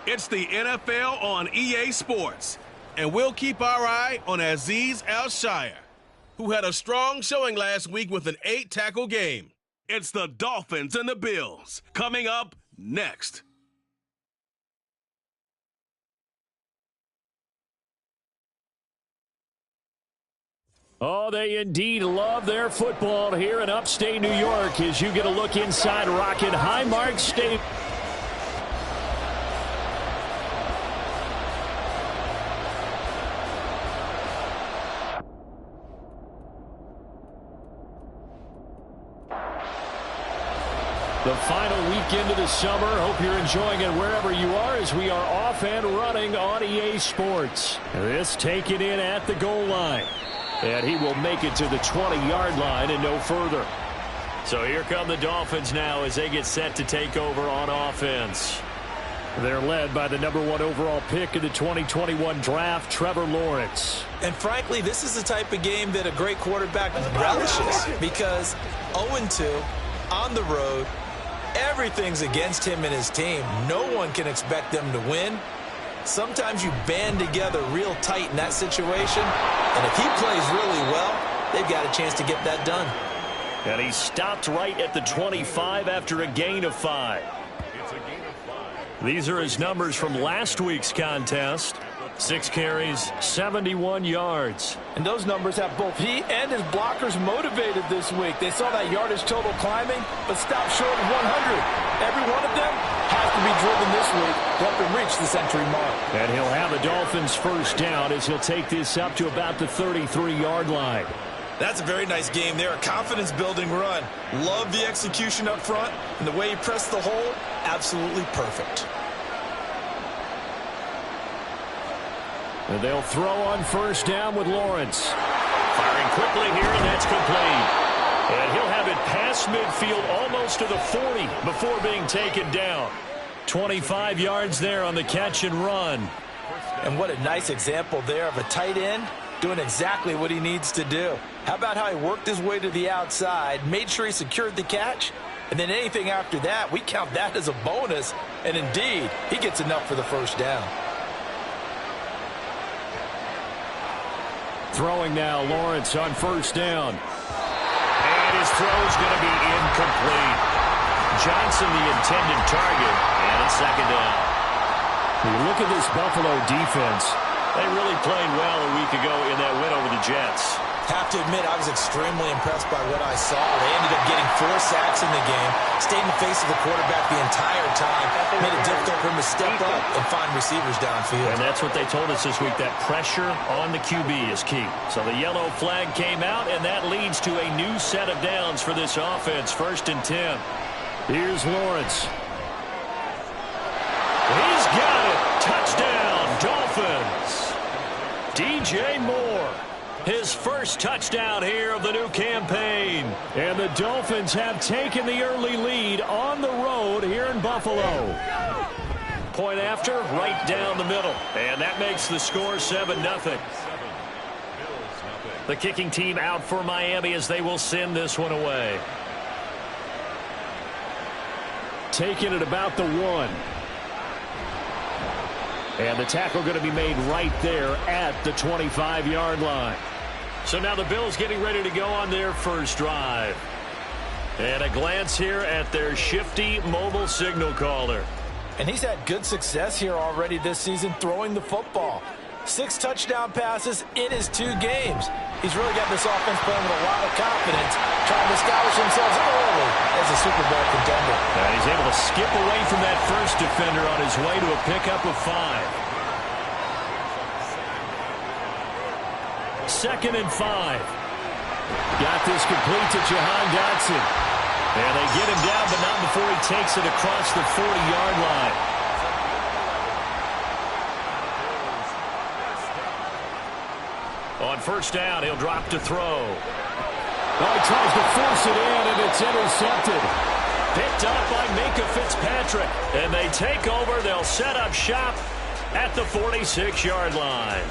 It's the NFL on EA Sports, and we'll keep our eye on Azeez Al-Shaair, who had a strong showing last week with an 8-tackle game. It's the Dolphins and the Bills, coming up next. Oh, they indeed love their football here in upstate New York as you get a look inside Rocket Highmark Stadium. The final weekend of the summer. Hope you're enjoying it wherever you are as we are off and running on EA Sports. This taken in at the goal line. And he will make it to the 20-yard line and no further. So here come the Dolphins now as they get set to take over on offense. They're led by the number 1 overall pick in the 2021 draft, Trevor Lawrence. And frankly, this is the type of game that a great quarterback relishes because 0-2 on the road, everything's against him and his team. No one can expect them to win. Sometimes you band together real tight in that situation, and if he plays really well, they've got a chance to get that done. And he stopped right at the 25 after a gain of 5. These are his numbers from last week's contest. 6 carries, 71 yards. And those numbers have both he and his blockers motivated this week. They saw that yardage total climbing, but stopped short of 100. Every one of them has to be driven this week to help him reach the century mark. And he'll have the Dolphins first down as he'll take this up to about the 33-yard line. That's a very nice game there, a confidence-building run. Love the execution up front, and the way he pressed the hole, absolutely perfect. And they'll throw on first down with Lawrence. Firing quickly here, and that's complete. And he'll have it past midfield almost to the 40 before being taken down. 25 yards there on the catch and run. And what a nice example there of a tight end doing exactly what he needs to do. How about how he worked his way to the outside, made sure he secured the catch, and then anything after that, we count that as a bonus. And indeed, he gets enough for the first down. Throwing now, Lawrence on first down. And his throw is going to be incomplete. Johnson the intended target, and it's second down. You look at this Buffalo defense. They really played well a week ago in that win over the Jets. Have to admit, I was extremely impressed by what I saw. They ended up getting 4 sacks in the game, stayed in the face of the quarterback the entire time, made it difficult for him to step up and find receivers downfield. And that's what they told us this week, that pressure on the QB is key. So the yellow flag came out, and that leads to a new set of downs for this offense, 1st and 10. Here's Lawrence. He's got it. Touchdown, Dolphins. DJ Moore. His first touchdown here of the new campaign. And the Dolphins have taken the early lead on the road here in Buffalo. Point after, right down the middle. And that makes the score 7-0. The kicking team out for Miami as they will send this one away. Taking it about the 1. And the tackle going to be made right there at the 25-yard line. So now the Bills getting ready to go on their first drive. And a glance here at their shifty mobile signal caller. And he's had good success here already this season throwing the football. 6 touchdown passes in his 2 games. He's really got this offense playing with a lot of confidence, trying to establish themselves early as a Super Bowl contender. And he's able to skip away from that first defender on his way to a pickup of 5. 2nd and 5. Got this complete to Jahan Dotson. And they get him down, but not before he takes it across the 40-yard line. On first down, he'll drop to throw. Well, he tries to force it in, and it's intercepted. Picked up by Minka Fitzpatrick. And they take over. They'll set up shop at the 46-yard line.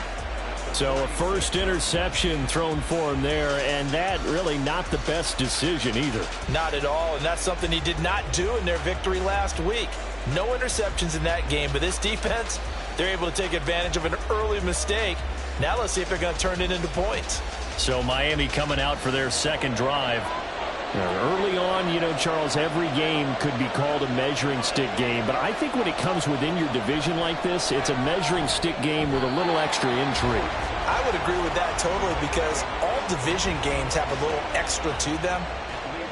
So a first interception thrown for him there, and that really not the best decision either. Not at all, and that's something he did not do in their victory last week. No interceptions in that game, but this defense, they're able to take advantage of an early mistake. Now let's see if they're going to turn it into points. So Miami coming out for their second drive. Early on, you know, Charles, every game could be called a measuring stick game. But I think when it comes within your division like this, it's a measuring stick game with a little extra intrigue. I would agree with that totally because all division games have a little extra to them.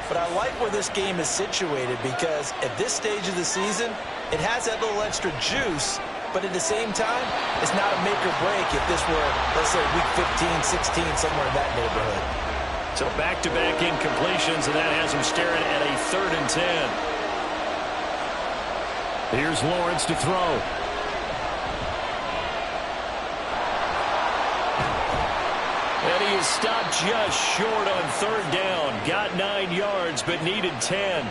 But I like where this game is situated because at this stage of the season, it has that little extra juice. But at the same time, it's not a make or break if this were, let's say, week 15, 16, somewhere in that neighborhood. So back-to-back incompletions, and that has him staring at a 3rd and 10. Here's Lawrence to throw. And he is stopped just short on 3rd down. Got 9 yards, but needed 10.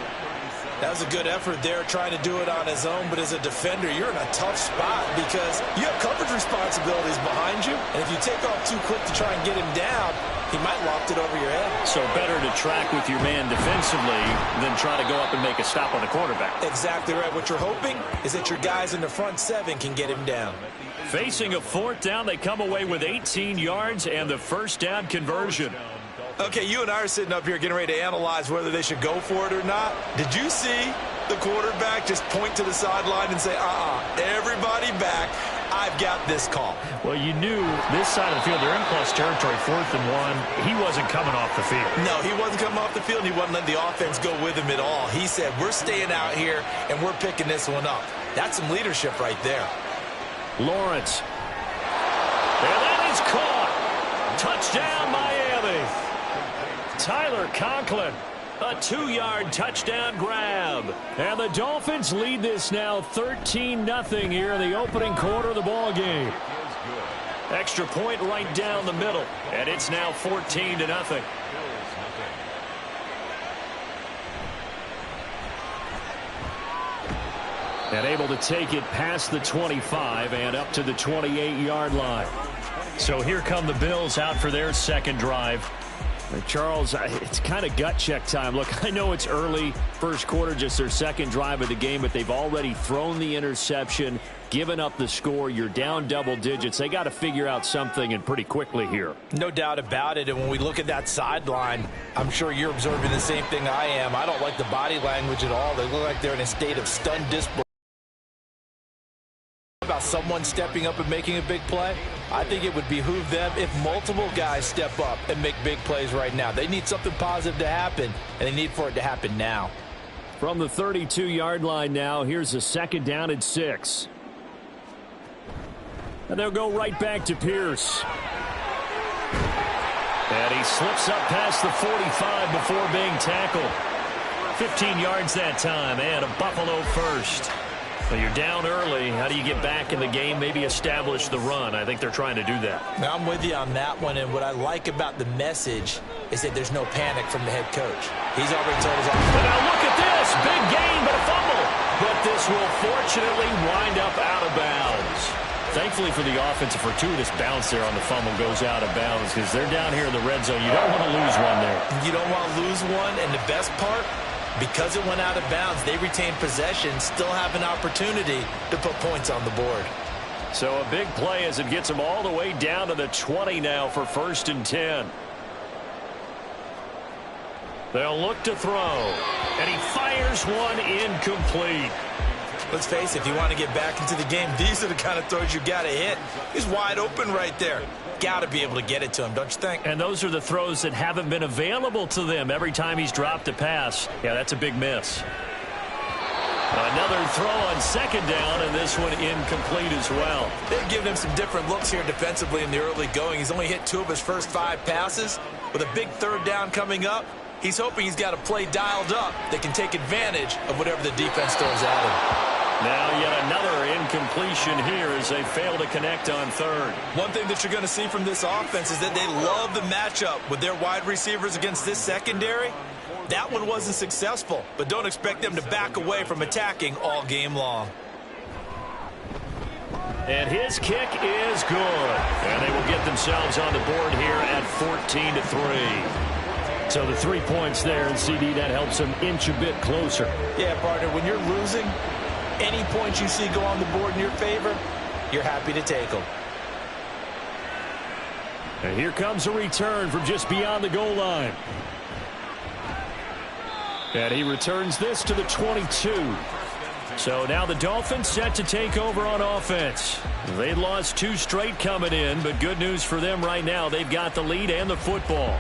That was a good effort there, trying to do it on his own. But as a defender, you're in a tough spot because you have coverage responsibilities behind you. And if you take off too quick to try and get him down, he might loft it over your head. So better to track with your man defensively than try to go up and make a stop on the quarterback. Exactly right. What you're hoping is that your guys in the front 7 can get him down. Facing a 4th down, they come away with 18 yards and the first down conversion. Okay, you and I are sitting up here getting ready to analyze whether they should go for it or not. Did you see the quarterback just point to the sideline and say, everybody back, I've got this call? Well, you knew this side of the field, they're in plus territory, 4th and 1. He wasn't coming off the field. No, he wasn't coming off the field, and he wasn't letting the offense go with him at all. He said, we're staying out here, and we're picking this one up. That's some leadership right there. Lawrence. And that is caught. Touchdown, Miami. Tyler Conklin, a 2-yard touchdown grab. And the Dolphins lead this now 13-0 here in the opening quarter of the ball game. Extra point right down the middle, and it's now 14-0. And able to take it past the 25 and up to the 28-yard line. So here come the Bills out for their second drive. Charles, it's kind of gut check time. Look, I know it's early, first quarter, just their second drive of the game, but they've already thrown the interception, given up the score. You're down double digits. They got to figure out something, and pretty quickly here. No doubt about it, and when we look at that sideline, I'm sure you're observing the same thing I am. I don't like the body language at all. They look like they're in a state of stunned disbelief. About someone stepping up and making a big play, I think it would behoove them if multiple guys step up and make big plays right now. They need something positive to happen, and they need for it to happen now. From the 32-yard line now, here's a 2nd down and 6. And they'll go right back to Pierce. And he slips up past the 45 before being tackled. 15 yards that time, and a Buffalo first. Well, you're down early. How do you get back in the game, maybe establish the run? I think they're trying to do that. Now, I'm with you on that one, and what I like about the message is that there's no panic from the head coach. He's already told his offense. But now look at this. Big gain, but a fumble. But this will fortunately wind up out of bounds. Thankfully for the offense, a fortuitous bounce there on the fumble goes out of bounds because they're down here in the red zone. You don't want to lose one there. You don't want to lose one, and the best part, because it went out of bounds, they retained possession, still have an opportunity to put points on the board. So a big play as it gets them all the way down to the 20 now for 1st and 10. They'll look to throw, and he fires one incomplete. Let's face it, if you want to get back into the game, these are the kind of throws you got to hit. He's wide open right there. Got to be able to get it to him, don't you think? And those are the throws that haven't been available to them every time he's dropped a pass. Yeah, that's a big miss. Another throw on 2nd down, and this one incomplete as well. They've given him some different looks here defensively in the early going. He's only hit 2 of his first 5 passes. With a big 3rd down coming up, he's hoping he's got a play dialed up that can take advantage of whatever the defense throws at him. Now yet another incompletion here as they fail to connect on 3rd. One thing that you're going to see from this offense is that they love the matchup with their wide receivers against this secondary. That one wasn't successful, but don't expect them to back away from attacking all game long. And his kick is good. And they will get themselves on the board here at 14-3. So the 3 points there, and CD, that helps them inch a bit closer. Yeah, partner, when you're losing, any points you see go on the board in your favor, you're happy to take them. And here comes a return from just beyond the goal line. And he returns this to the 22. So now the Dolphins set to take over on offense. They lost 2 straight coming in, but good news for them right now. They've got the lead and the football.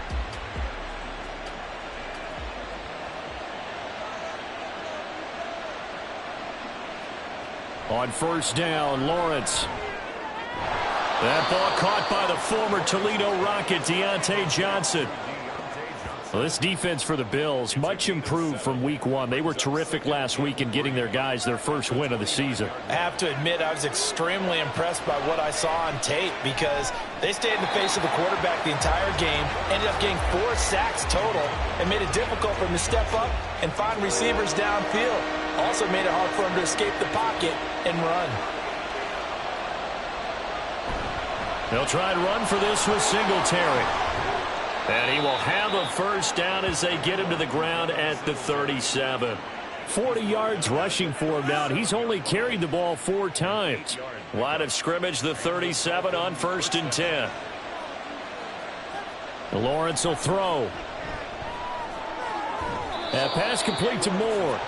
On first down, Lawrence. That ball caught by the former Toledo Rocket, Deontay Johnson. Well, this defense for the Bills, much improved from week 1. They were terrific last week in getting their guys their first win of the season. I have to admit, I was extremely impressed by what I saw on tape because they stayed in the face of the quarterback the entire game, ended up getting 4 sacks total, and made it difficult for him to step up and find receivers downfield. Also made it hard for him to escape the pocket and run. They'll try and run for this with Singletary. And he will have a first down as they get him to the ground at the 37. 40 yards rushing for him now. He's only carried the ball 4 times. Line of scrimmage, the 37 on 1st and 10. Lawrence will throw. That pass complete to Moore.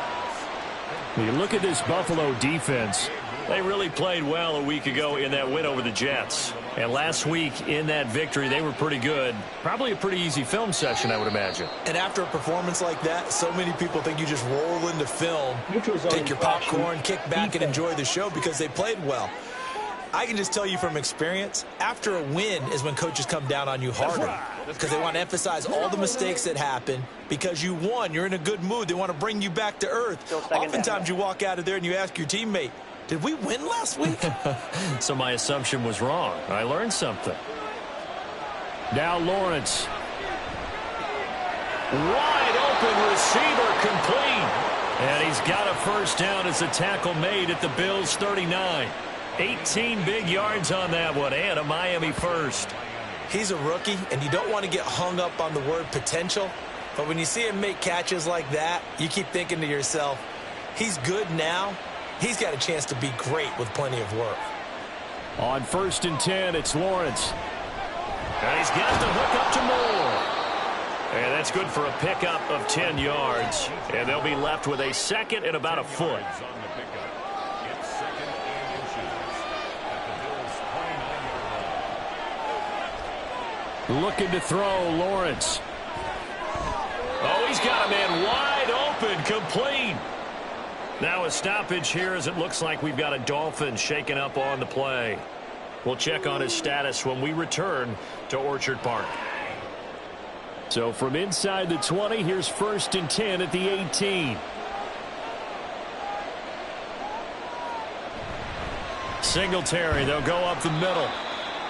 When you look at this Buffalo defense, they really played well a week ago in that win over the Jets. And last week in that victory, they were pretty good. Probably a pretty easy film session, I would imagine. And after a performance like that, so many people think you just roll into film, take your popcorn, kick back, and enjoy the show because they played well. I can just tell you from experience, after a win is when coaches come down on you harder because they want to emphasize all the mistakes that happen. Because you won, you're in a good mood. They want to bring you back to earth. Oftentimes you walk out of there and you ask your teammate, did we win last week? So my assumption was wrong. I learned something. Now Lawrence. Wide open receiver complete. And he's got a first down as a tackle made at the Bills' 39. 18 big yards on that one and a Miami first. He's a rookie, and you don't want to get hung up on the word potential. But when you see him make catches like that, you keep thinking to yourself, he's good now. He's got a chance to be great with plenty of work. On 1st and 10, it's Lawrence. And he's got the hook up to Moore. And that's good for a pickup of 10 yards. And they'll be left with a second and about a foot. Looking to throw, Lawrence. Oh, he's got a man wide open, complete. Now a stoppage here as it looks like we've got a Dolphin shaken up on the play. We'll check on his status when we return to Orchard Park. So from inside the 20, here's 1st and 10 at the 18. Singletary, they'll go up the middle.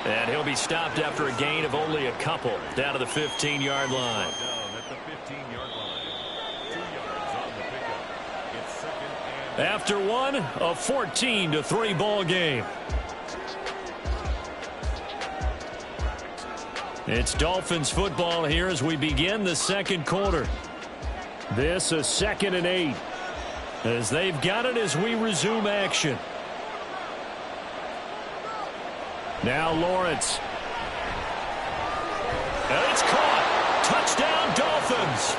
And he'll be stopped after a gain of only a couple down to the 15-yard line. After one, a 14-3 ball game. It's Dolphins football here as we begin the second quarter. This a 2nd and 8 as they've got it as we resume action. Now Lawrence. And it's caught. Touchdown Dolphins.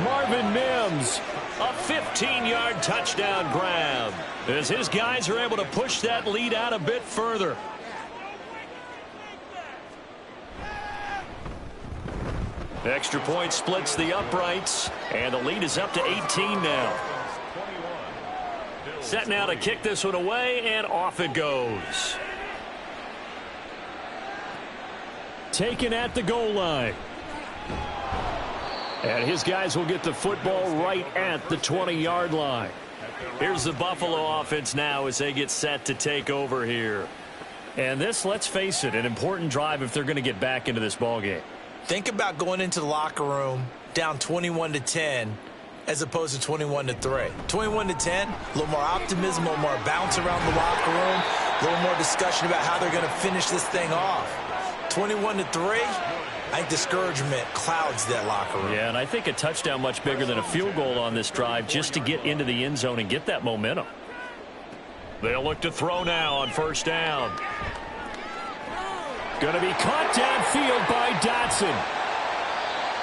Marvin Mims. A 15-yard touchdown grab as his guys are able to push that lead out a bit further. Extra point splits the uprights, and the lead is up to 18 now. Set now to kick this one away, and off it goes. Taken at the goal line. And his guys will get the football right at the 20-yard line. Here's the Buffalo offense now as they get set to take over here. And this, let's face it, an important drive if they're going to get back into this ballgame. Think about going into the locker room down 21-10, as opposed to 21-3. 21-10, a little more optimism, a little more bounce around the locker room, a little more discussion about how they're going to finish this thing off. 21-3, I think discouragement clouds that locker room. Yeah, and I think a touchdown much bigger than a field goal on this drive just to get into the end zone and get that momentum. They'll look to throw now on first down. Going to be caught downfield by Dotson.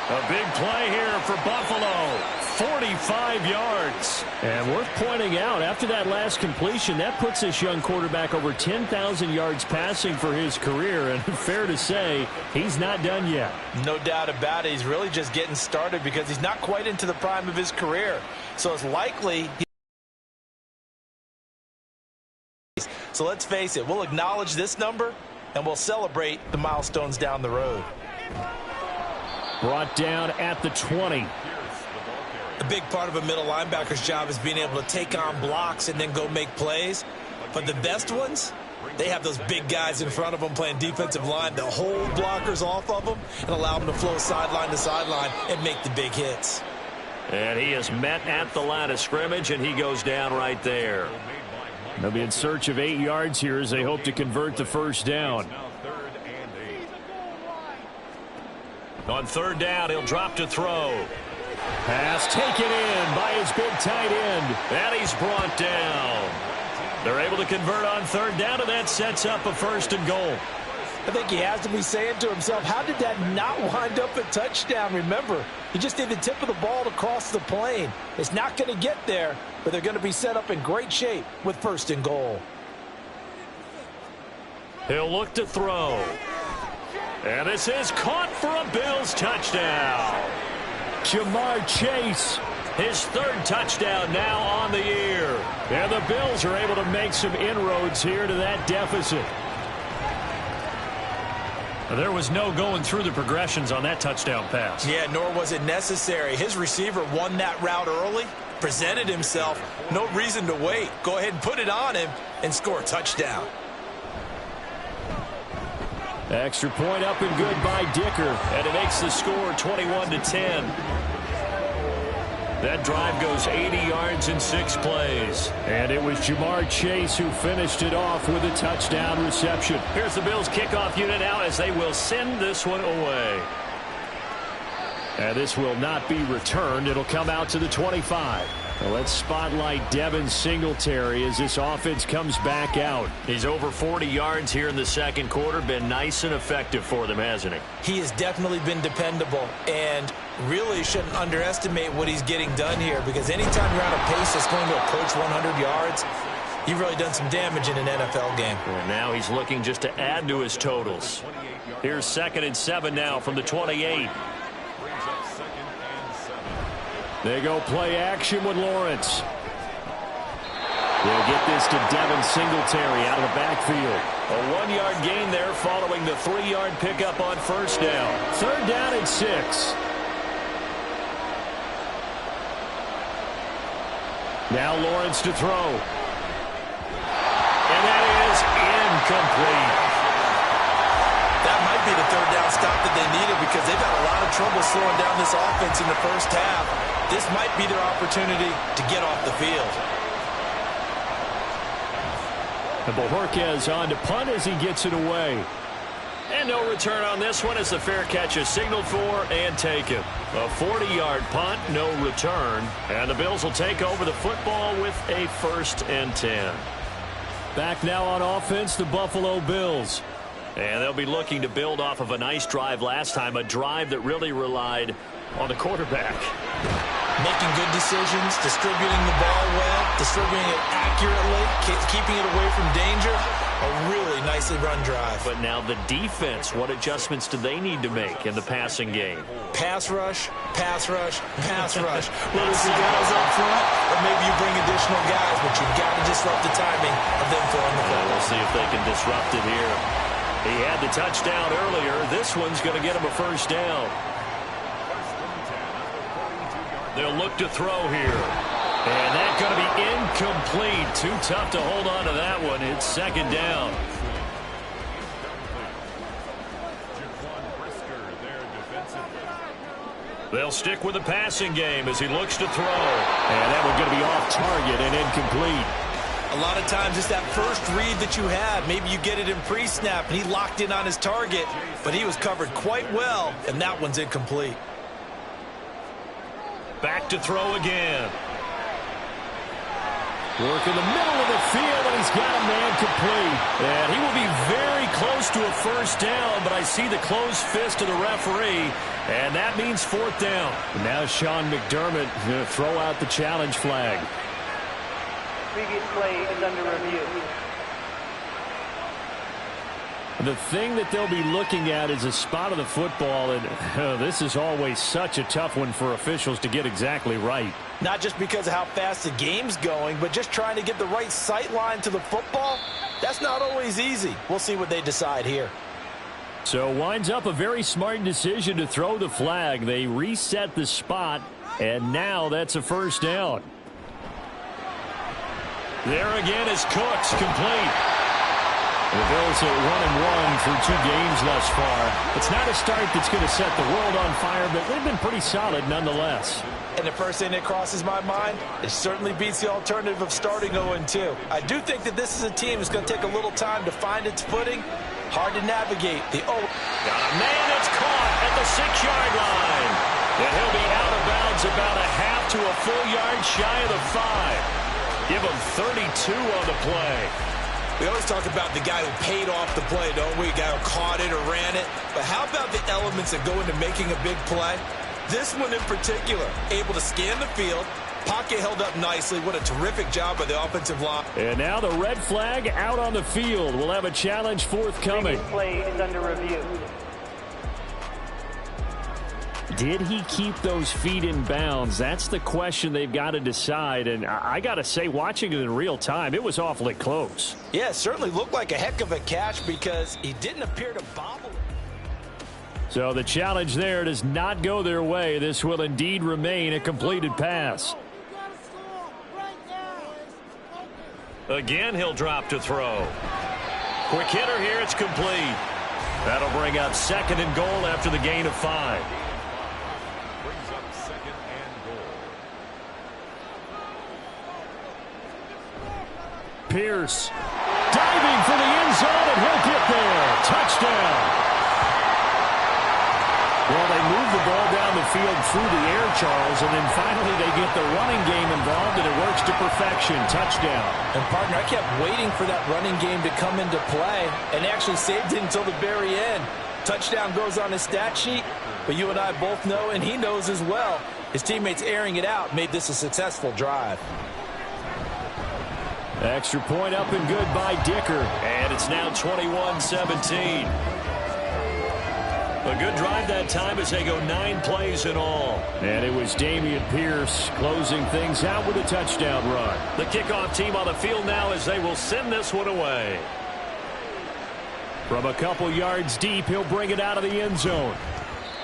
A big play here for Buffalo. 45 yards. And worth pointing out, after that last completion, that puts this young quarterback over 10,000 yards passing for his career. And fair to say, he's not done yet. No doubt about it. He's really just getting started because he's not quite into the prime of his career. So it's likely... So let's face it, we'll acknowledge this number, and we'll celebrate the milestones down the road. Brought down at the 20. A big part of a middle linebacker's job is being able to take on blocks and then go make plays. But the best ones, they have those big guys in front of them playing defensive line that hold blockers off of them and allow them to flow sideline to sideline and make the big hits. And he is met at the line of scrimmage, and he goes down right there. They'll be in search of 8 yards here as they hope to convert the first down. On third down, he'll drop to throw. Pass taken in by his big tight end. And he's brought down. They're able to convert on third down, and that sets up a first and goal. I think he has to be saying to himself, how did that not wind up a touchdown? Remember, he just need the tip of the ball to cross the plane. It's not going to get there, but they're going to be set up in great shape with first and goal. He'll look to throw. And this is caught for a Bills touchdown. Jamar Chase, his third touchdown now on the year. And the Bills are able to make some inroads here to that deficit. There was no going through the progressions on that touchdown pass. Yeah, nor was it necessary. His receiver won that route early, presented himself. No reason to wait. Go ahead and put it on him and score a touchdown. Extra point up and good by Dicker. And it makes the score 21-10. That drive goes 80 yards in 6 plays. And it was Jamar Chase who finished it off with a touchdown reception. Here's the Bills kickoff unit now as they will send this one away. And this will not be returned. It'll come out to the 25. Well, let's spotlight Devin Singletary as this offense comes back out. He's over 40 yards here in the second quarter. Been nice and effective for them, hasn't he? He has definitely been dependable and really shouldn't underestimate what he's getting done here, because anytime you're on a pace that's going to approach 100 yards, you've really done some damage in an NFL game. And now he's looking just to add to his totals. Here's 2nd and 7 now from the 28. They go play action with Lawrence. They'll get this to Devin Singletary out of the backfield. A 1-yard gain there following the 3-yard pickup on first down. 3rd down and 6. Now Lawrence to throw. And that is incomplete. That might be the 3rd down stop that they needed, because they've had a lot of trouble slowing down this offense in the first half. This might be their opportunity to get off the field. And Bojorquez on to punt as he gets it away. And no return on this one as the fair catch is signaled for and taken. A 40-yard punt, no return. And the Bills will take over the football with a 1st and 10. Back now on offense, the Buffalo Bills. And they'll be looking to build off of a nice drive last time, a drive that really relied on the quarterback. Making good decisions, distributing the ball well, distributing it accurately, keeping it away from danger. A really nicely run drive. But now the defense, what adjustments do they need to make in the passing game? Pass rush, pass rush, pass rush. Whether it's the guys up front, or maybe you bring additional guys, but you've got to disrupt the timing of them throwing the ball. We'll see if they can disrupt it here. He had the touchdown earlier. This one's going to get him a 1st down. They'll look to throw here. And that's going to be incomplete. Too tough to hold on to that one. It's 2nd down. They'll stick with the passing game as he looks to throw. And that one's going to be off target and incomplete. A lot of times it's that first read that you have. Maybe you get it in pre-snap and he locked in on his target, but he was covered quite well, and that one's incomplete. Back to throw again. Work in the middle of the field, and he's got a man complete. And he will be very close to a first down, but I see the closed fist of the referee, and that means fourth down. And now Sean McDermott going to throw out the challenge flag. Previous play is under review. The thing that they'll be looking at is a spot of the football, and this is always such a tough one for officials to get exactly right. Not just because of how fast the game's going, but just trying to get the right sight line to the football. That's not always easy. We'll see what they decide here. So winds up a very smart decision to throw the flag. They reset the spot, and now that's a first down. There again is Cooks, complete. The Bills at 1-1 through 2 games thus far. It's not a start that's going to set the world on fire, but they've been pretty solid nonetheless. And the first thing that crosses my mind, it certainly beats the alternative of starting 0-2. I do think that this is a team that's going to take a little time to find its footing. Hard to navigate. Got a man that's caught at the 6-yard line. And he'll be out of bounds about a half to a full yard shy of the 5. Give him 32 on the play. We always talk about the guy who paid off the play, don't we? The guy who caught it or ran it. But how about the elements that go into making a big play? This one in particular, able to scan the field, pocket held up nicely. What a terrific job by the offensive line. And now the red flag out on the field. We'll have a challenge forthcoming. Previous play is under review. Did he keep those feet in bounds? That's the question they've got to decide. And I got to say, watching it in real time, it was awfully close. Yeah, it certainly looked like a heck of a catch because he didn't appear to bobble. So the challenge there does not go their way. This will indeed remain a completed pass. Again, he'll drop to throw. Quick hitter here, it's complete. That'll bring up 2nd and goal after the gain of 5. Brings up 2nd and goal. Pierce diving for the end zone, and he'll get there. Touchdown. Well, they move the ball down the field through the air, Charles, and then finally they get the running game involved, and it works to perfection. Touchdown. And, partner, I kept waiting for that running game to come into play and actually saved it until the very end. Touchdown goes on his stat sheet, but you and I both know, and he knows as well, his teammates airing it out made this a successful drive. Extra point up and good by Dicker, and it's now 21-17. A good drive that time as they go 9 plays in all. And it was Dameon Pierce closing things out with a touchdown run. The kickoff team on the field now as they will send this one away. From a couple yards deep, he'll bring it out of the end zone.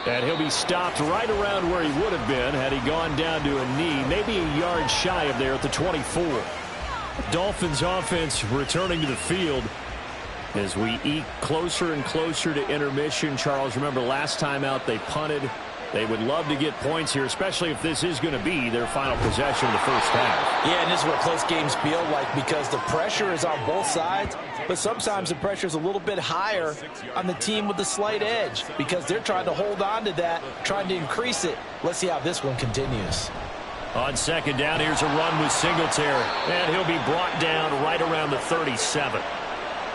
And he'll be stopped right around where he would have been had he gone down to a knee, maybe a yard shy of there at the 24. Dolphins offense returning to the field. As we eke closer and closer to intermission. Charles, remember last time out they punted. They would love to get points here, especially if this is going to be their final possession of the first half. Yeah, and this is what close games feel like because the pressure is on both sides, but sometimes the pressure is a little bit higher on the team with the slight edge because they're trying to hold on to that, trying to increase it. Let's see how this one continues. On 2nd down, here's a run with Singletary, and he'll be brought down right around the 37.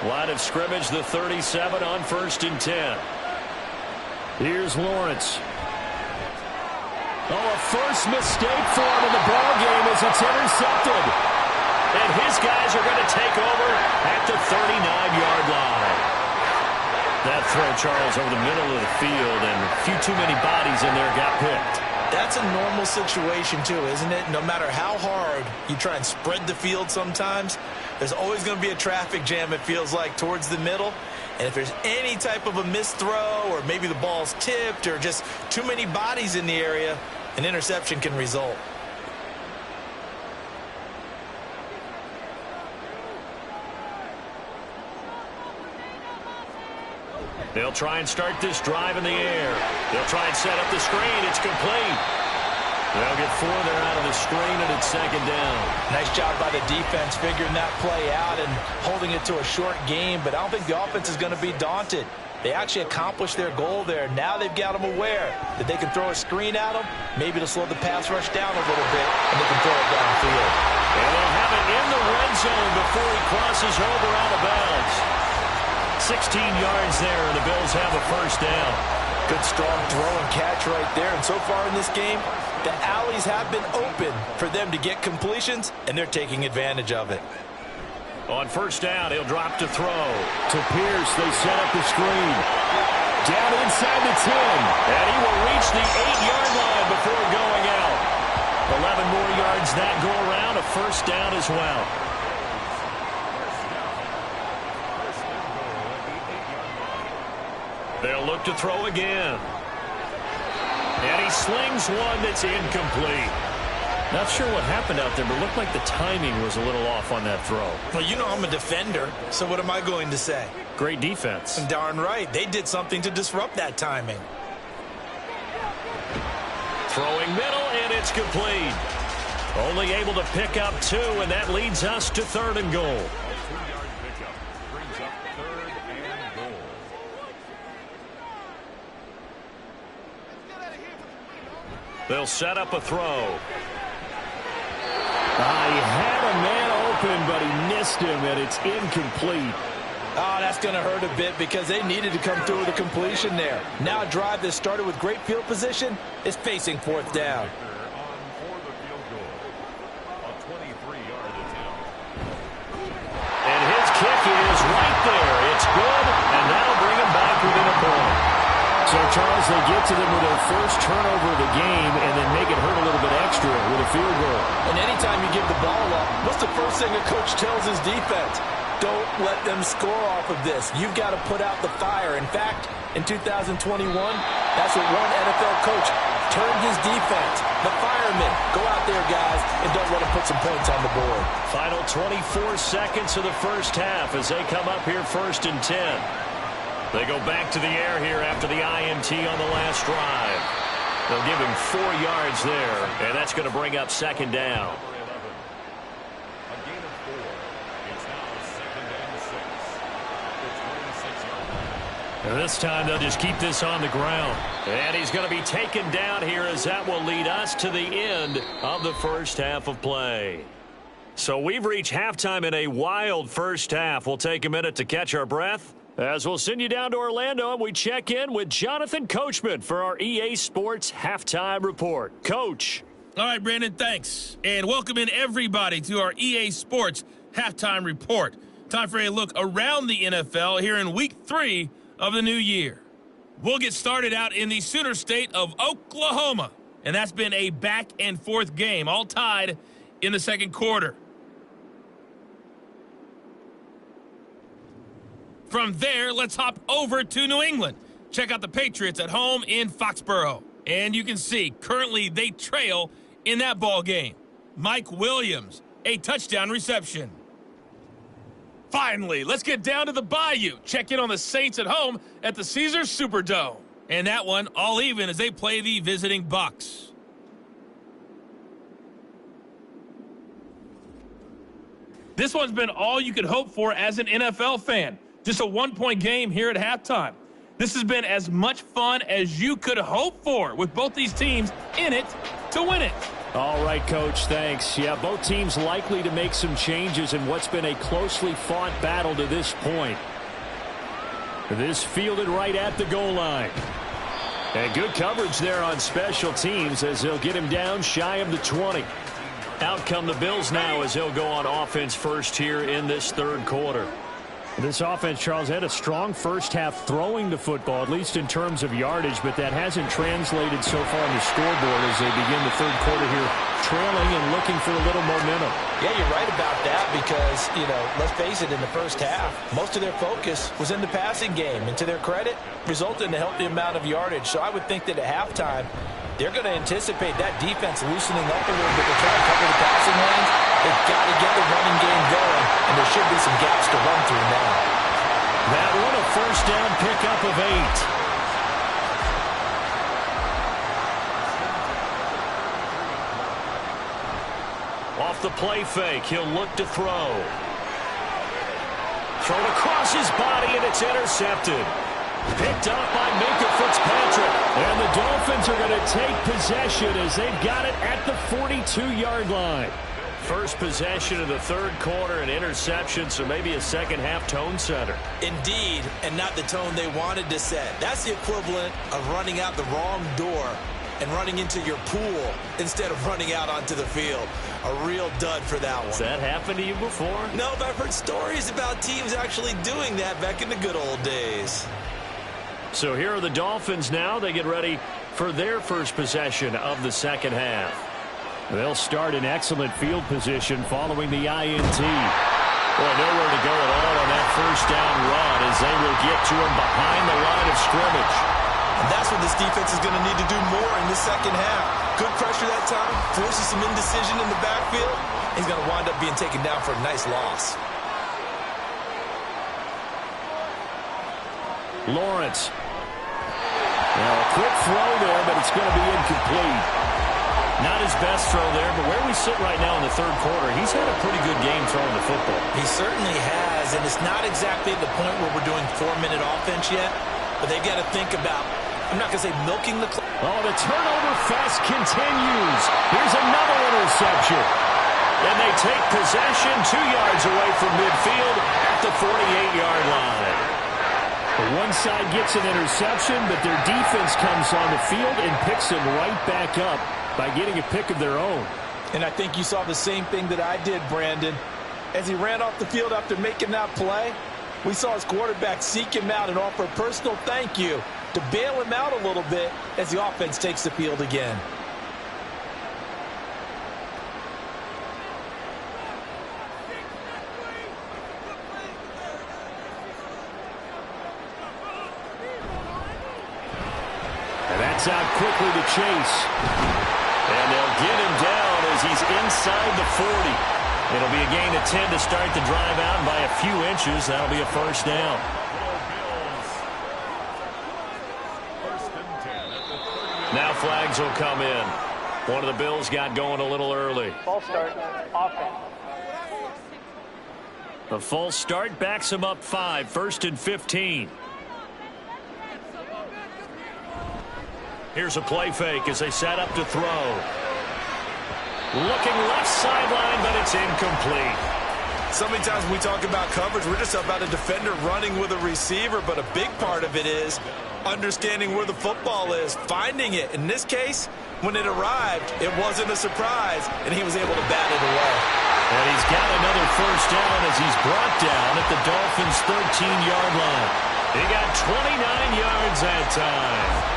Line of scrimmage, the 37 on 1st and 10. Here's Lawrence. Oh, a first mistake for him in the ball game as it's intercepted. And his guys are going to take over at the 39-yard line. That throw, Charles, over the middle of the field, and a few too many bodies in there got picked. That's a normal situation, too, isn't it? No matter how hard you try and spread the field sometimes, there's always going to be a traffic jam, it feels like, towards the middle. And if there's any type of a missed throw or maybe the ball's tipped or just too many bodies in the area, an interception can result. They'll try and start this drive in the air. They'll try and set up the screen. It's complete. They'll get 4 there out of the screen, and it's second down. Nice job by the defense figuring that play out and holding it to a short game, but I don't think the offense is going to be daunted. They actually accomplished their goal there. Now they've got them aware that they can throw a screen at them, maybe to slow the pass rush down a little bit, and they can throw it downfield. And they'll have it in the red zone before he crosses over out of bounds. 16 yards there, and the Bills have a first down. Good strong throw and catch right there. And so far in this game, the alleys have been open for them to get completions, and they're taking advantage of it. On first down, he'll drop to throw. To Pierce, they set up the screen. Down inside the 10. And he will reach the 8-yard line before going out. 11 more yards that go around, a first down as well. They'll look to throw again. And he slings one that's incomplete. Not sure what happened out there, but it looked like the timing was a little off on that throw. Well, you know I'm a defender, so what am I going to say? Great defense. And darn right. They did something to disrupt that timing. Throwing middle, and it's complete. Only able to pick up 2, and that leads us to 3rd and goal. 2-yard pickup brings up 3rd and goal. They'll set up a throw. He had a man open, but he missed him, and it's incomplete. Oh, that's going to hurt a bit because they needed to come through with a completion there. Now a drive that started with great field position is facing 4th down. For the field goal, a 23-yard attempt. And his kick is right there. It's good, and that'll bring him back within a point. So, Charles, they get to them with their first turnover of the game and then make it hurt a little bit extra with a field goal. And anytime you give the ball up, what's the first thing a coach tells his defense? Don't let them score off of this. You've got to put out the fire. In fact, in 2021, that's what one NFL coach turned his defense. The firemen. Go out there, guys, and don't let them put some points on the board. Final 24 seconds of the first half as they come up here 1st and 10. They go back to the air here after the INT on the last drive. They'll give him 4 yards there, and that's going to bring up second down. A gain of 4. It's now 2nd and 6. The 26-yard line. And this time they'll just keep this on the ground. And he's going to be taken down here as that will lead us to the end of the first half of play. So we've reached halftime in a wild first half. We'll take a minute to catch our breath, as we'll send you down to Orlando and we check in with Jonathan Coachman for our EA Sports Halftime Report. Coach. All right, Brandon, thanks. And welcome in everybody to our EA Sports Halftime Report. Time for a look around the NFL here in Week 3 of the new year. We'll get started out in the Sooner State of Oklahoma. And that's been a back-and-forth game, all tied in the second quarter. From there, let's hop over to New England. Check out the Patriots at home in Foxborough. And you can see, currently they trail in that ball game. Mike Williams, a touchdown reception. Finally, let's get down to the Bayou. Check in on the Saints at home at the Caesars Superdome. And that one all even as they play the visiting Bucs. This one's been all you could hope for as an NFL fan. Just a one-point game here at halftime. This has been as much fun as you could hope for with both these teams in it to win it. All right, Coach, thanks. Yeah, both teams likely to make some changes in what's been a closely fought battle to this point. This fielded right at the goal line. And good coverage there on special teams as they'll get him down shy of the 20. Out come the Bills now as they'll go on offense first here in this third quarter. This offense, Charles, had a strong first half throwing the football, at least in terms of yardage, but that hasn't translated so far on the scoreboard as they begin the third quarter here, trailing and looking for a little momentum. Yeah, you're right about that because, let's face it, in the first half, most of their focus was in the passing game. And to their credit, resulted in a healthy amount of yardage. So I would think that at halftime, they're going to anticipate that defense loosening up a little bit to try to cover the passing lanes. They've got to get the running game going, and there should be some gaps to run through now. That one a first down pickup of 8. Off the play fake, he'll look to throw. Thrown across his body, and it's intercepted. Picked up by Minka Fitzpatrick. And the Dolphins are going to take possession as they've got it at the 42-yard line. First possession of the third quarter, an interception, so maybe a second-half tone setter. Indeed, and not the tone they wanted to set. That's the equivalent of running out the wrong door and running into your pool instead of running out onto the field. A real dud for that one. Has that happened to you before? No, but I've heard stories about teams actually doing that back in the good old days. So here are the Dolphins now. They get ready for their first possession of the second half. They'll start in excellent field position following the INT. Well, nowhere to go at all on that first down run as they will get to him behind the line of scrimmage. And that's what this defense is going to need to do more in the second half. Good pressure that time, forces some indecision in the backfield. He's going to wind up being taken down for a nice loss. Lawrence. Now a quick throw there, but it's going to be incomplete. Not his best throw there, but where we sit right now in the third quarter, he's had a pretty good game throwing the football. He certainly has, and it's not exactly the point where we're doing 4-minute offense yet, but they've got to think about, I'm not going to say milking the clock. Oh, the turnover fest continues. Here's another interception. And they take possession 2 yards away from midfield at the 48-yard line. One side gets an interception, but their defense comes on the field and picks them right back up by getting a pick of their own. And I think you saw the same thing that I did, Brandon. As he ran off the field after making that play, we saw his quarterback seek him out and offer a personal thank you to bail him out a little bit as the offense takes the field again. Out quickly to Chase. And they'll get him down as he's inside the 40. It'll be a gain of 10 to start the drive out by a few inches. That'll be a first down. Now flags will come in. One of the Bills got going a little early. False start, offense. A false start backs him up 5, 1st and 15. Here's a play fake as they set up to throw. Looking left sideline, but it's incomplete. So many times when we talk about coverage, we're just about a defender running with a receiver, but a big part of it is understanding where the football is, finding it. In this case, when it arrived, it wasn't a surprise, and he was able to bat it away. And he's got another first down as he's brought down at the Dolphins' 13-yard line. He got 29 yards that time.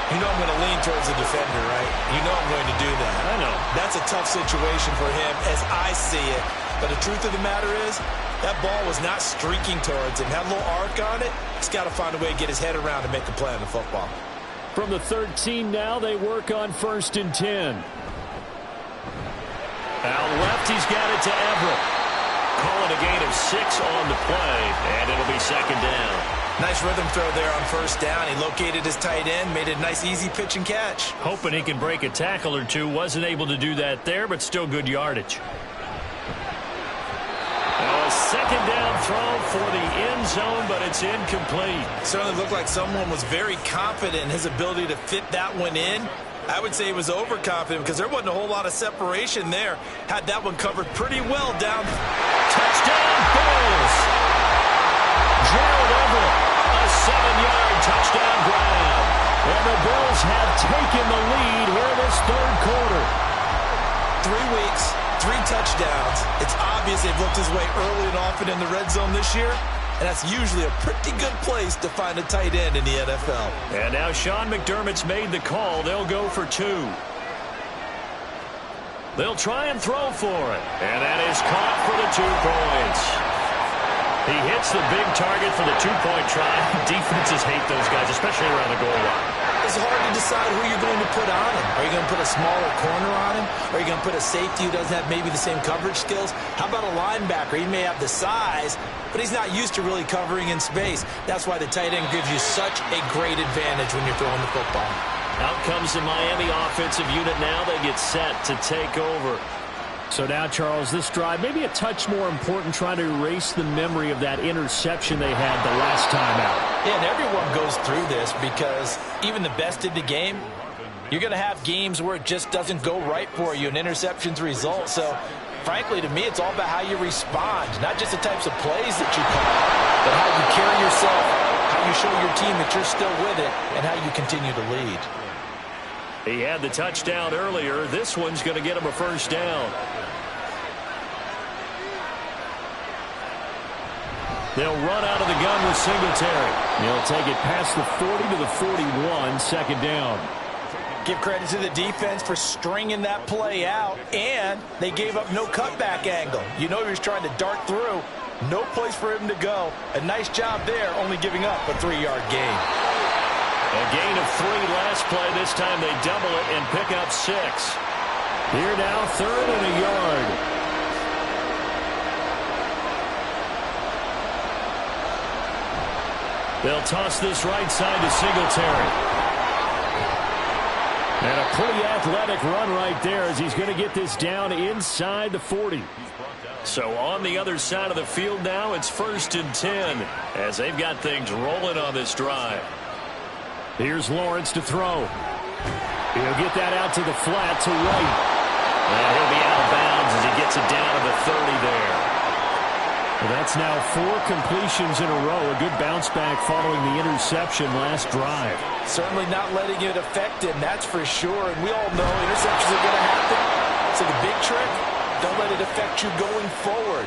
You know I'm going to lean towards the defender, right? You know I'm going to do that. I know. That's a tough situation for him as I see it. But the truth of the matter is, that ball was not streaking towards him. Had a little arc on it. He's got to find a way to get his head around and make a play on the football. From the 13 now, they work on 1st and 10. Out left, he's got it to Everett. Calling a gain of 6 on the play, and it'll be second down. Nice rhythm throw there on first down. He located his tight end, made a nice easy pitch and catch. Hoping he can break a tackle or two. Wasn't able to do that there, but still good yardage. Now a second down throw for the end zone, but it's incomplete. Certainly looked like someone was very confident in his ability to fit that one in. I would say he was overconfident because there wasn't a whole lot of separation there. Had that one covered pretty well down. Touchdown, Bills! Gerald Everett, a 7-yard touchdown grab. And the Bills have taken the lead here in this third quarter. 3 weeks, 3 touchdowns. It's obvious they've looked his way early and often in the red zone this year. And that's usually a pretty good place to find a tight end in the NFL. And now Sean McDermott's made the call. They'll go for 2. They'll try and throw for it. And that is caught for the 2 points. He hits the big target for the 2-point try. Defenses hate those guys, especially around the goal line. It's hard to decide who you're going to to put on him? Are you going to put a smaller corner on him? Or are you going to put a safety who doesn't have maybe the same coverage skills? How about a linebacker? He may have the size, but he's not used to really covering in space. That's why the tight end gives you such a great advantage when you're throwing the football. Out comes the Miami offensive unit now. They get set to take over. So now, Charles, this drive maybe a touch more important, trying to erase the memory of that interception they had the last time out. Yeah, and everyone goes through this because even the best in the game, you're going to have games where it just doesn't go right for you, and interceptions result. So, frankly, to me, it's all about how you respond, not just the types of plays that you call, but how you carry yourself, how you show your team that you're still with it, and how you continue to lead. He had the touchdown earlier. This one's going to get him a first down. They'll run out of the gun with Singletary. They'll take it past the 40 to the 41, second down. Give credit to the defense for stringing that play out, and they gave up no cutback angle. You know he was trying to dart through. No place for him to go. A nice job there, only giving up a 3-yard gain. A gain of 3 last play. This time they double it and pick up 6. Here now, 3rd and a yard. They'll toss this right side to Singletary. And a pretty athletic run right there as he's going to get this down inside the 40. So on the other side of the field now, it's 1st and 10 as they've got things rolling on this drive. Here's Lawrence to throw. He'll get that out to the flat to right. And he'll be out of bounds as he gets it down to the 30 there. Well, that's now 4 completions in a row. A good bounce back following the interception last drive. Certainly not letting it affect him, that's for sure. And we all know interceptions are going to happen. So the big trick, don't let it affect you going forward.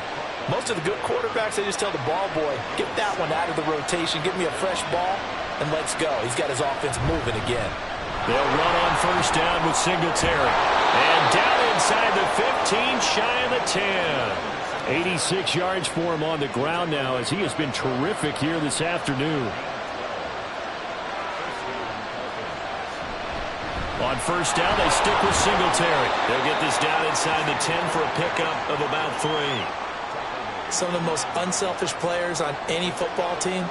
Most of the good quarterbacks, they just tell the ball boy, get that one out of the rotation, give me a fresh ball, and let's go. He's got his offense moving again. They'll run on first down with Singletary. And down inside the 15, shy of the 10. 86 yards for him on the ground now as he has been terrific here this afternoon. On first down, they stick with Singletary. They'll get this down inside the 10 for a pickup of about 3. Some of the most unselfish players on any football team,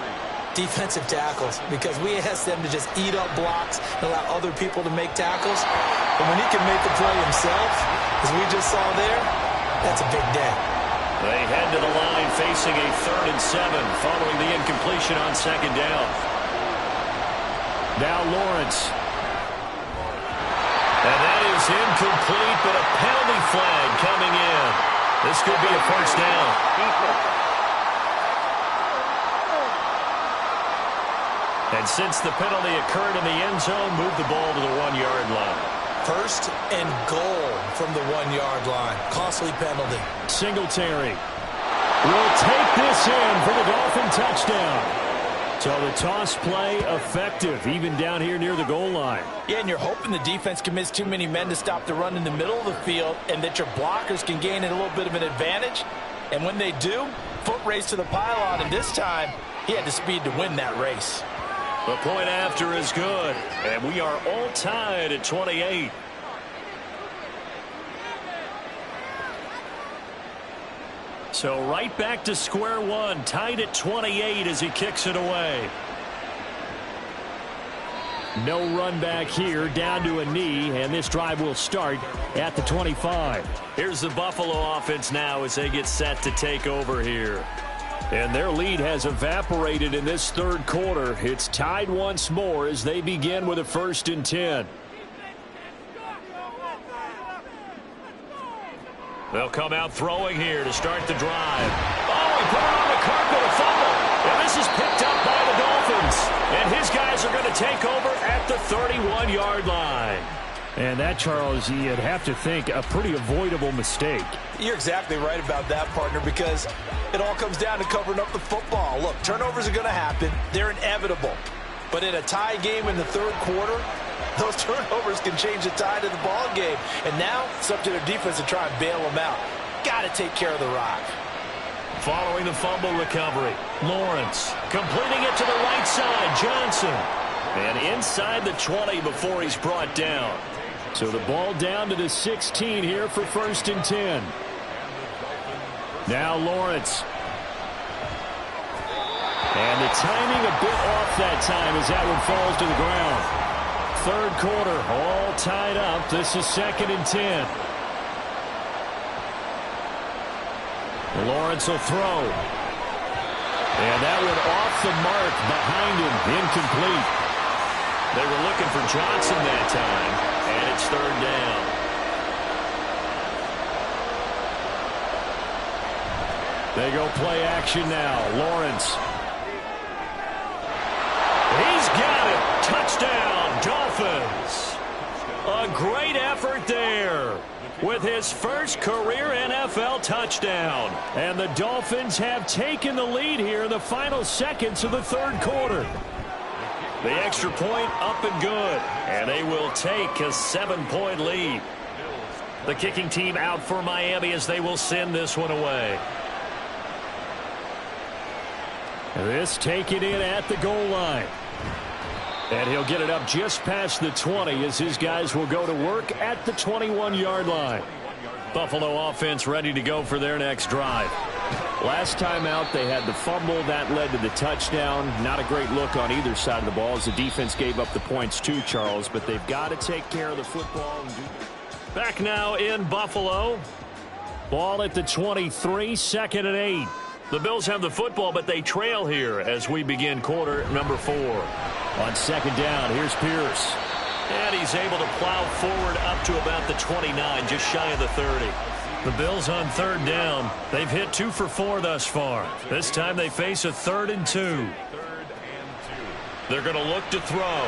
defensive tackles, because we ask them to just eat up blocks and allow other people to make tackles. But when he can make the play himself, as we just saw there, that's a big day. They head to the line facing a 3rd and 7 following the incompletion on 2nd down. Now Lawrence. And that is incomplete, but a penalty flag coming in. This could be a first down. And since the penalty occurred in the end zone, move the ball to the 1-yard line. 1st and goal from the 1-yard line. Costly penalty. Singletary will take this in for the Dolphin touchdown. So the toss play effective, even down here near the goal line. Yeah, and you're hoping the defense commits too many men to stop the run in the middle of the field and that your blockers can gain a little bit of an advantage. And when they do, foot race to the pylon, and this time he had the speed to win that race. The point after is good, and we are all tied at 28. So right back to square one, tied at 28 as he kicks it away. No run back here, down to a knee, and this drive will start at the 25. Here's the Buffalo offense now as they get set to take over here. And their lead has evaporated in this 3rd quarter. It's tied once more as they begin with a 1st and 10. They'll come out throwing here to start the drive. Oh, he put it on the carpet, a fumble. And this is picked up by the Dolphins. And his guys are going to take over at the 31-yard line. And that, Charles, you'd have to think a pretty avoidable mistake. You're exactly right about that, partner, because it all comes down to covering up the football. Look, turnovers are going to happen. They're inevitable. But in a tie game in the 3rd quarter, those turnovers can change the tide of the ball game. And now it's up to their defense to try and bail them out. Got to take care of the rock. Following the fumble recovery, Lawrence completing it to the right side. Johnson. And inside the 20 before he's brought down. So the ball down to the 16 here for 1st and 10. Now Lawrence. And the timing a bit off that time as that one falls to the ground. 3rd quarter, all tied up. This is 2nd and 10. Lawrence will throw. And that one off the mark behind him. Incomplete. They were looking for Johnson that time. And it's 3rd down. They go play action now. Lawrence. He's got it. Touchdown, Dolphins. A great effort there with his first career NFL touchdown. And the Dolphins have taken the lead here in the final seconds of the 3rd quarter. The extra point up and good. And they will take a 7-point lead. The kicking team out for Miami as they will send this one away. This taken in at the goal line. And he'll get it up just past the 20 as his guys will go to work at the 21-yard line. Buffalo offense ready to go for their next drive. Last time out, they had the fumble. That led to the touchdown. Not a great look on either side of the ball as the defense gave up the points too, Charles. But they've got to take care of the football. Back now in Buffalo. Ball at the 23, 2nd and 8. The Bills have the football, but they trail here as we begin quarter number 4. On 2nd down, here's Pierce. And he's able to plow forward up to about the 29, just shy of the 30. The Bills on 3rd down. They've hit 2 for 4 thus far. This time they face a 3rd and 2. They're going to look to throw.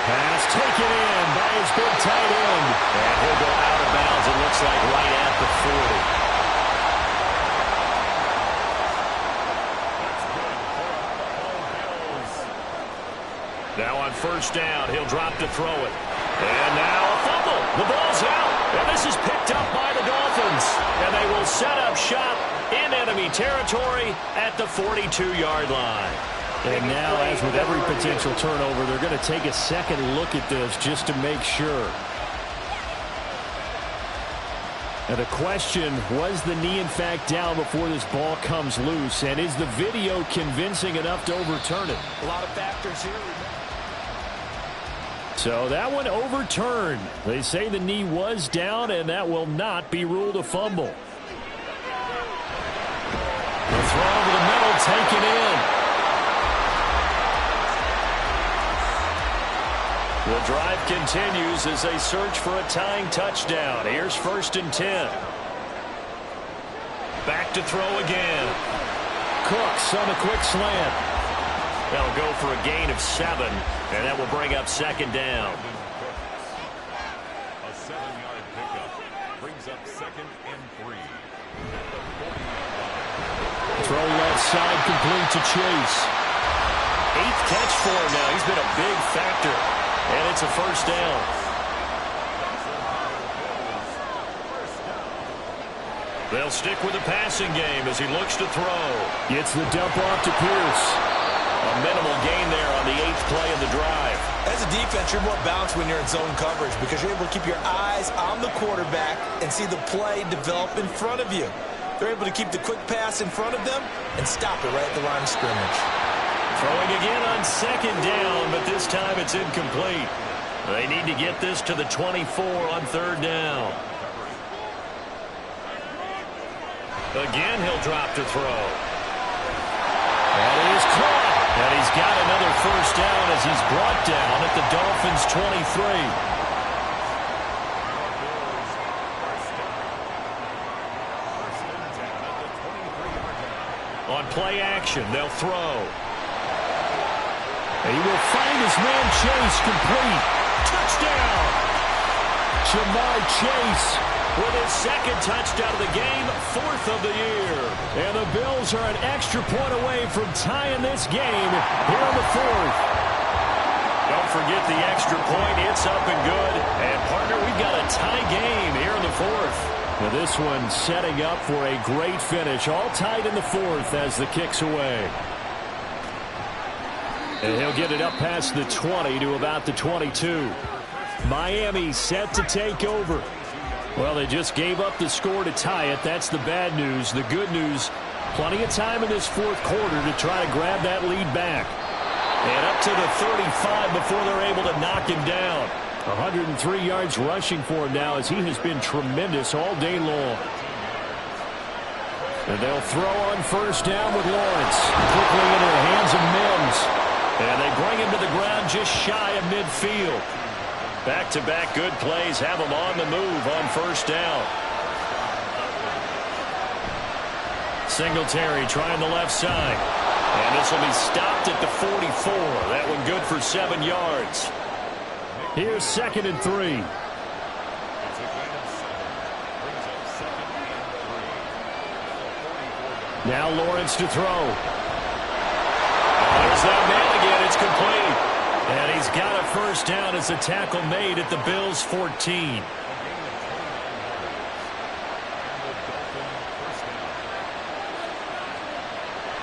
Pass taken in by his big tight end. And he'll go out of bounds, it looks like, right at the 40. Now on 1st down, he'll drop to throw it. And now a fumble. The ball's out. And this is picked up by the Dolphins. And they will set up shop in enemy territory at the 42-yard line. And now, as with every potential turnover, they're going to take a second look at this just to make sure. And the question, was the knee in fact down before this ball comes loose? And is the video convincing enough to overturn it? A lot of factors here. So that one overturned. They say the knee was down, and that will not be ruled a fumble. The throw over the middle taken in. The drive continues as they search for a tying touchdown. Here's 1st and 10. Back to throw again. Cooks on a quick slant. They'll go for a gain of 7, and that will bring up 2nd down. A 7-yard pickup brings up 2nd and 3. Throw left side complete to Chase. 8th catch for him now. He's been a big factor, and it's a 1st down. They'll stick with the passing game as he looks to throw. Gets the dump off to Pierce. A minimal gain there on the 8th play of the drive. As a defense, you're more balanced when you're in zone coverage because you're able to keep your eyes on the quarterback and see the play develop in front of you. They're able to keep the quick pass in front of them and stop it right at the line of scrimmage. Throwing again on 2nd down, but this time it's incomplete. They need to get this to the 24 on 3rd down. Again, he'll drop to throw. That is caught. And he's got another 1st down as he's brought down at the Dolphins' 23. On play action, they'll throw. He will find his man Chase complete. Touchdown! Jamar Chase with his 2nd touchdown of the game, 4th of the year. And the Bills are an extra point away from tying this game here in the 4th. Don't forget the extra point. It's up and good. And, partner, we've got a tie game here in the 4th. Now this one setting up for a great finish. All tied in the 4th as the kick's away. And he'll get it up past the 20 to about the 22. Miami set to take over. Well, they just gave up the score to tie it. That's the bad news. The good news, plenty of time in this fourth quarter to try to grab that lead back. And up to the 35 before they're able to knock him down. 103 yards rushing for him now as he has been tremendous all day long. And they'll throw on first down with Lawrence. Quickly into the hands of Mims. And they bring him to the ground just shy of midfield. Back-to-back good plays have him on the move on first down. Singletary trying the left side. And this will be stopped at the 44. That one good for 7 yards. Here's 2nd and 3. Now Lawrence to throw. There's that man again. It's complete. And he's got a first down as a tackle made at the Bills' 14.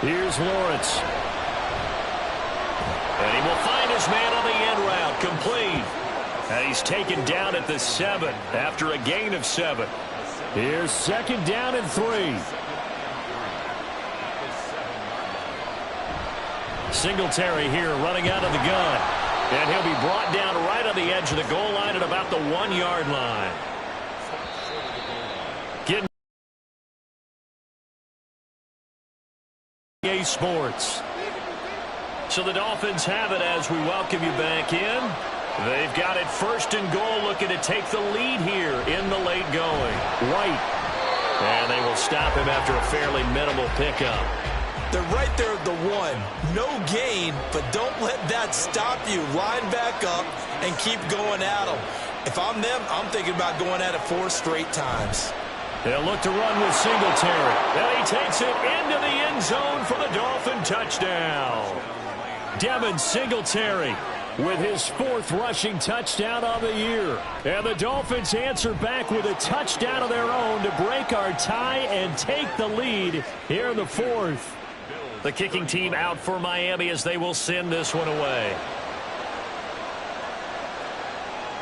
Here's Lawrence. And he will find his man on the end route. Complete. And he's taken down at the 7 after a gain of 7. Here's 2nd down and 3. Singletary here running out of the gun. And he'll be brought down right on the edge of the goal line at about the 1-yard line. Getting EA Sports. So the Dolphins have it as we welcome you back in. They've got it 1st and goal, looking to take the lead here in the late going. White. And they will stop him after a fairly minimal pickup. They're right there at the 1. No gain, but don't let that stop you. Line back up and keep going at them. If I'm them, I'm thinking about going at it 4 straight times. They'll look to run with Singletary. And he takes it into the end zone for the Dolphin touchdown. Devin Singletary with his 4th rushing touchdown of the year. And the Dolphins answer back with a touchdown of their own to break our tie and take the lead here in the 4th. The kicking team out for Miami as they will send this one away.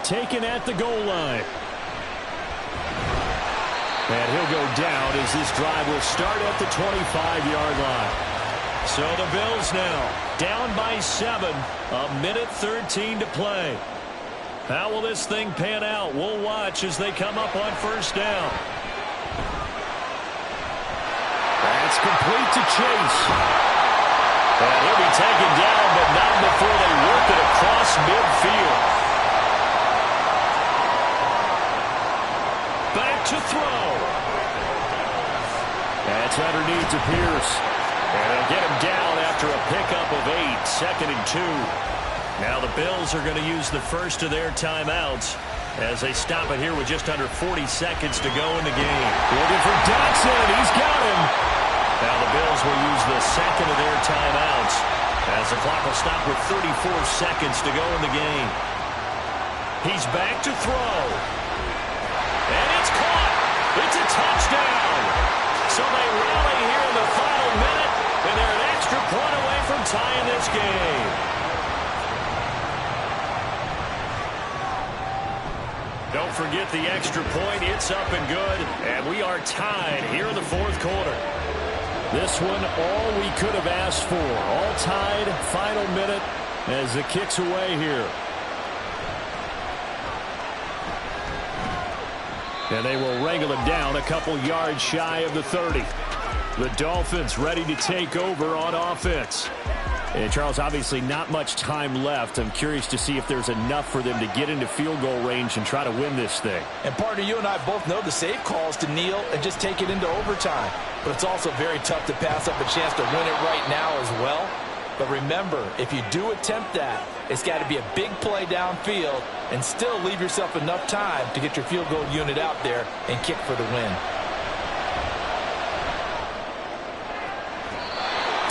Taken at the goal line. And he'll go down as this drive will start at the 25-yard line. So the Bills now down by 7, a minute 13 to play. How will this thing pan out? We'll watch as they come up on first down. That's complete to Chase. And he'll be taken down, but not before they work it across midfield. Back to throw. That's underneath to Pierce. And they'll get him down after a pickup of 8, 2nd and 2. Now the Bills are going to use the first of their timeouts as they stop it here with just under 40 seconds to go in the game. Looking for Dotson. He's got him. Now the Bills will use the second of their timeouts as the clock will stop with 34 seconds to go in the game. He's back to throw. And it's caught. It's a touchdown. So they rally here in the final minute, and they're an extra point away from tying this game. Don't forget the extra point. It's up and good, and we are tied here in the 4th quarter. This one, all we could have asked for. All tied, final minute as the kick's away here. And they will wrangle him down a couple yards shy of the 30. The Dolphins ready to take over on offense. And Charles, obviously not much time left. I'm curious to see if there's enough for them to get into field goal range and try to win this thing. And partner, you and I both know the safe call is to kneel and just take it into overtime. But it's also very tough to pass up a chance to win it right now as well. But remember, if you do attempt that, it's got to be a big play downfield and still leave yourself enough time to get your field goal unit out there and kick for the win.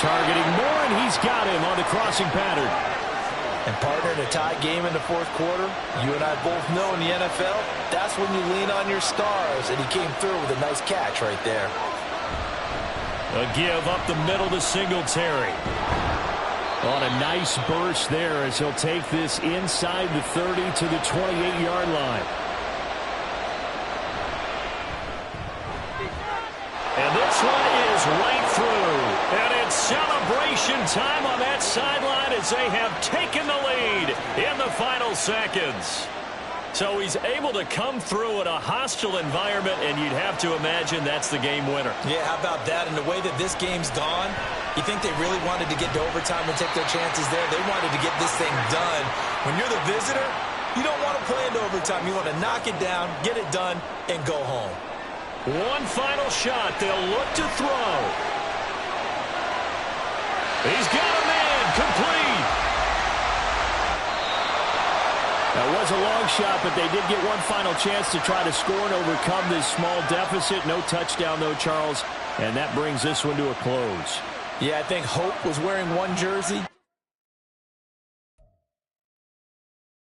Targeting Moore, and he's got him on the crossing pattern. And partner, in a tie game in the 4th quarter, you and I both know in the NFL, that's when you lean on your stars, and he came through with a nice catch right there. A give up the middle to Singletary. On a nice burst there as he'll take this inside the 30 to the 28-yard line. And this one is right through. And it's celebration time on that sideline as they have taken the lead in the final seconds. So he's able to come through in a hostile environment, and you'd have to imagine that's the game winner. Yeah, how about that? And the way that this game's gone, you think they really wanted to get to overtime and take their chances there? They wanted to get this thing done. When you're the visitor, you don't want to play into overtime. You want to knock it down, get it done, and go home. One final shot. They'll look to throw. He's got a man. Complete. That was a long shot, but they did get one final chance to try to score and overcome this small deficit. No touchdown, though, Charles, and that brings this one to a close. Yeah, I think hope was wearing one jersey.